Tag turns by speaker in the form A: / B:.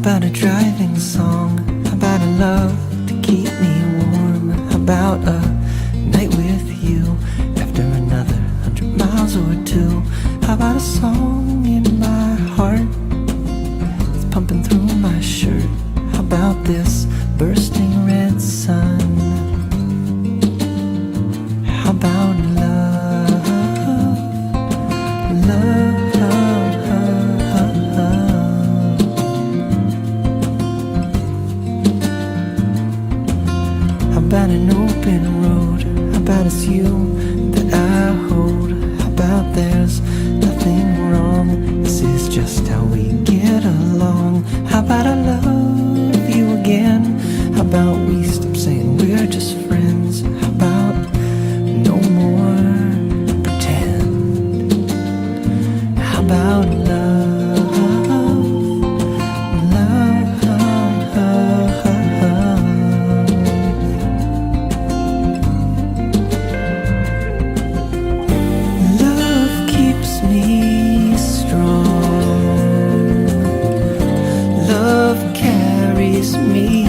A: about a driving song? How about a love to keep me warm? How about a night with you after another 100 miles or two? How about a song in my heart that's pumping through my shirt? How about this bursting red sun? How about love, love? How about an open road? How about it's you that I hold? How about there's nothing wrong? This is just how we get along. How about I love you again? How about we stop saying we're just friends? How about no more pretend? How about love, love? Love keeps me strong. Love carries me